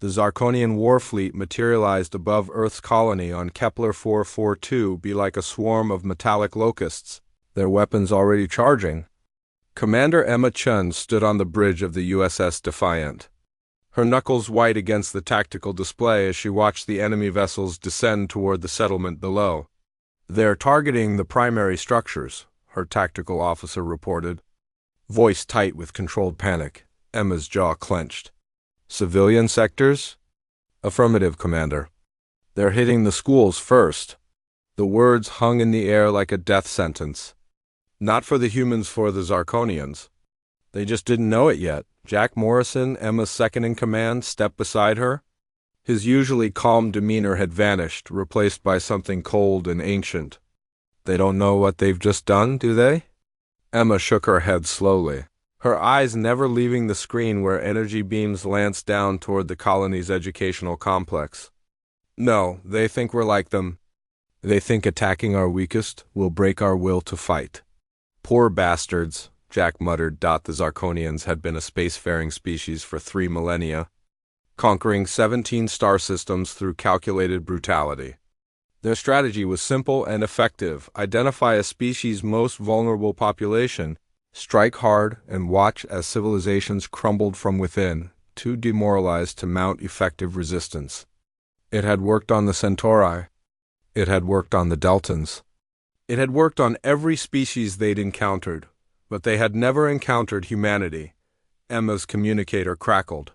The Zarkonian war fleet materialized above Earth's colony on Kepler 442 be like a swarm of metallic locusts, their weapons already charging. Commander Emma Chun stood on the bridge of the USS Defiant, her knuckles white against the tactical display as she watched the enemy vessels descend toward the settlement below. "They're targeting the primary structures," her tactical officer reported. Voice tight with controlled panic, Emma's jaw clenched. "Civilian sectors?" "Affirmative, Commander. They're hitting the schools first." The words hung in the air like a death sentence. Not for the humans, for the Zarkonians. They just didn't know it yet. Jack Morrison, Emma's second-in-command, stepped beside her. His usually calm demeanor had vanished, replaced by something cold and ancient. "They don't know what they've just done, do they?" Emma shook her head slowly, her eyes never leaving the screen where energy beams lanced down toward the colony's educational complex. "No, they think we're like them. They think attacking our weakest will break our will to fight." "Poor bastards," Jack muttered. The Zarkonians had been a spacefaring species for 3 millennia, conquering 17 star systems through calculated brutality. Their strategy was simple and effective: identify a species' most vulnerable population, strike hard, and watch as civilizations crumbled from within, too demoralized to mount effective resistance. It had worked on the Centauri. It had worked on the Deltans. It had worked on every species they'd encountered, but they had never encountered humanity. Emma's communicator crackled.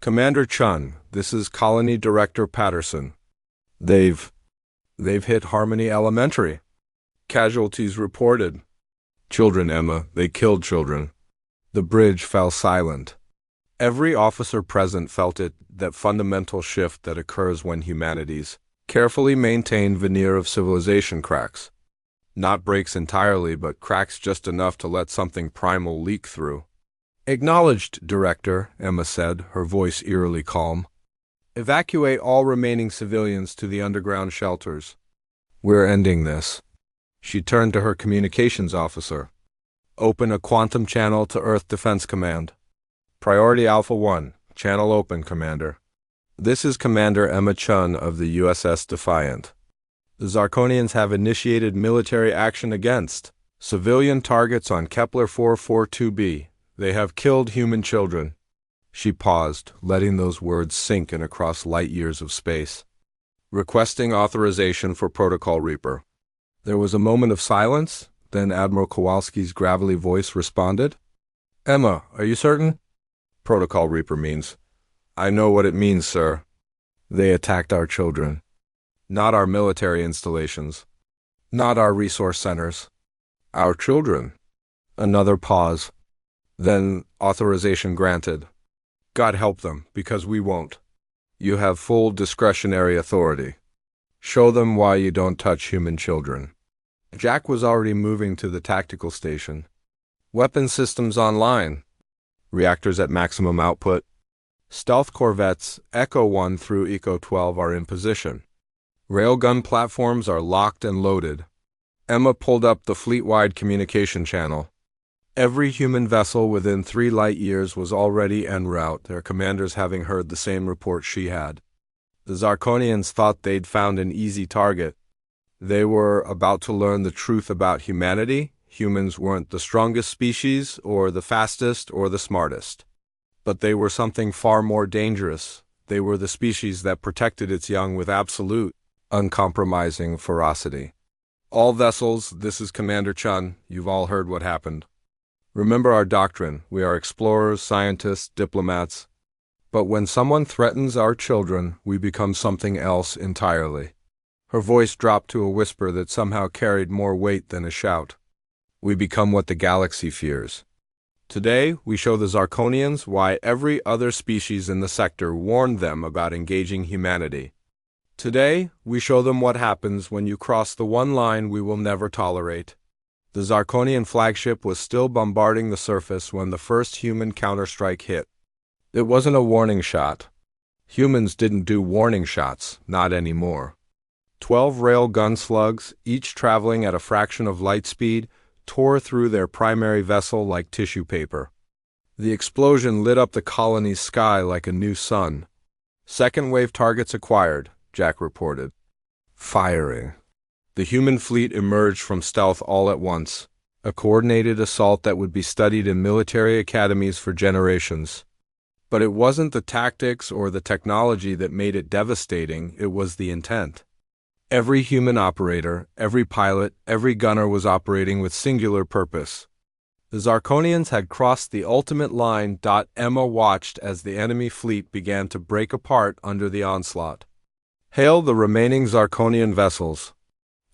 "Commander Chun, this is Colony Director Patterson. They've hit Harmony Elementary." Casualties reported. "Children, Emma. They killed children." The bridge fell silent. Every officer present felt it, that fundamental shift that occurs when humanity's carefully maintained veneer of civilization cracks. Not breaks entirely, but cracks just enough to let something primal leak through. "Acknowledged, Director," Emma said, her voice eerily calm. "Evacuate all remaining civilians to the underground shelters. We're ending this." She turned to her communications officer. "Open a quantum channel to Earth Defense Command. Priority Alpha 1. Channel open, Commander. This is Commander Emma Chun of the USS Defiant. The Zarkonians have initiated military action against civilian targets on Kepler 442b. They have killed human children." She paused, letting those words sink in across light years of space. "Requesting authorization for Protocol Reaper." There was a moment of silence, then Admiral Kowalski's gravelly voice responded. "Emma, are you certain?" "Protocol Reaper means—" "I know what it means, sir. They attacked our children. Not our military installations. Not our resource centers. Our children." Another pause. Then authorization granted. "God help them, because we won't. You have full discretionary authority. Show them why you don't touch human children." Jack was already moving to the tactical station. "Weapon systems online. Reactors at maximum output. Stealth corvettes Echo 1 through Eco 12 are in position. Railgun platforms are locked and loaded." Emma pulled up the fleet-wide communication channel. Every human vessel within 3 light years was already en route, their commanders having heard the same report she had. The Zarkonians thought they'd found an easy target. They were about to learn the truth about humanity. Humans weren't the strongest species, or the fastest, or the smartest. But they were something far more dangerous. They were the species that protected its young with absolute, uncompromising ferocity. "All vessels, this is Commander Chun. You've all heard what happened. Remember our doctrine. We are explorers, scientists, diplomats. But when someone threatens our children, we become something else entirely." Her voice dropped to a whisper that somehow carried more weight than a shout. "We become what the galaxy fears. Today, we show the Zarkonians why every other species in the sector warned them about engaging humanity. Today, we show them what happens when you cross the one line we will never tolerate." The Zarkonian flagship was still bombarding the surface when the first human counterstrike hit. It wasn't a warning shot. Humans didn't do warning shots, not anymore. 12 railgun slugs, each traveling at a fraction of light speed, tore through their primary vessel like tissue paper. The explosion lit up the colony's sky like a new sun. Second wave targets acquired, Jack reported. Firing. The human fleet emerged from stealth all at once, a coordinated assault that would be studied in military academies for generations. But it wasn't the tactics or the technology that made it devastating, it was the intent. Every human operator, every pilot, every gunner was operating with singular purpose. The Zarkonians had crossed the ultimate line. Emma watched as the enemy fleet began to break apart under the onslaught. Hail the remaining Zarkonian vessels.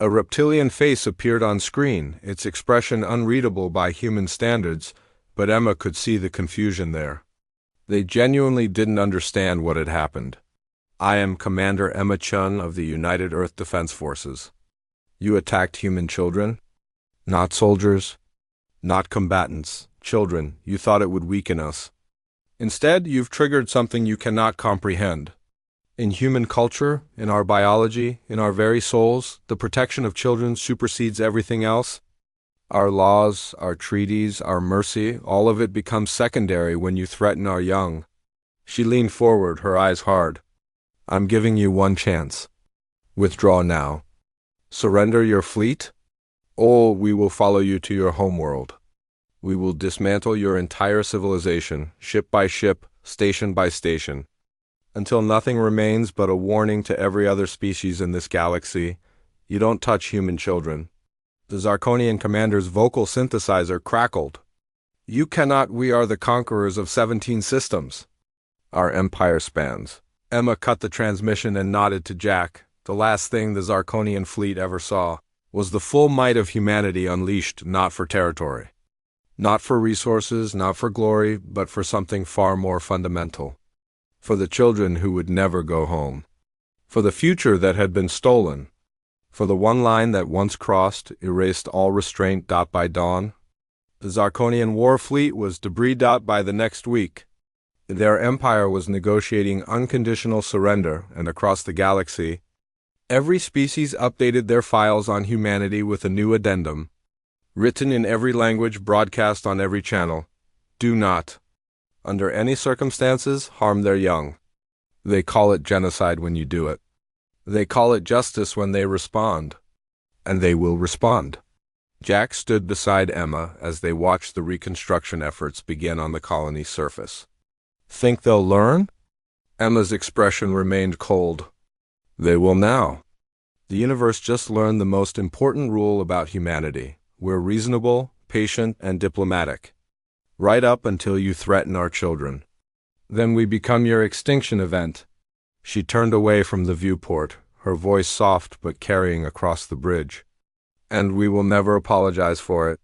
A reptilian face appeared on screen, its expression unreadable by human standards, but Emma could see the confusion there. They genuinely didn't understand what had happened. I am Commander Emma Chun of the United Earth Defense Forces. You attacked human children? Not soldiers? Not combatants. Children, you thought it would weaken us. Instead, you've triggered something you cannot comprehend. In human culture, in our biology, in our very souls, the protection of children supersedes everything else. Our laws, our treaties, our mercy, all of it becomes secondary when you threaten our young. She leaned forward, her eyes hard. I'm giving you one chance. Withdraw now. Surrender your fleet? Or we will follow you to your homeworld. We will dismantle your entire civilization, ship by ship, station by station, until nothing remains but a warning to every other species in this galaxy. You don't touch human children. The Zarkonian commander's vocal synthesizer crackled. You cannot. We are the conquerors of 17 systems. Our empire spans. Emma cut the transmission and nodded to Jack. The last thing the Zarkonian fleet ever saw was the full might of humanity unleashed not for territory, not for resources, not for glory, but for something far more fundamental. For the children who would never go home. For the future that had been stolen. For the one line that once crossed, erased all restraint. By dawn, the Zarkonian war fleet was debris. By the next week, their empire was negotiating unconditional surrender, and across the galaxy, every species updated their files on humanity with a new addendum, written in every language, broadcast on every channel. Do not, under any circumstances, harm their young. They call it genocide when you do it. They call it justice when they respond. And they will respond. Jack stood beside Emma as they watched the reconstruction efforts begin on the colony's surface. Think they'll learn? Emma's expression remained cold. They will now. The universe just learned the most important rule about humanity. We're reasonable, patient, and diplomatic. Right up until you threaten our children. Then we become your extinction event. She turned away from the viewport, her voice soft but carrying across the bridge. And we will never apologize for it.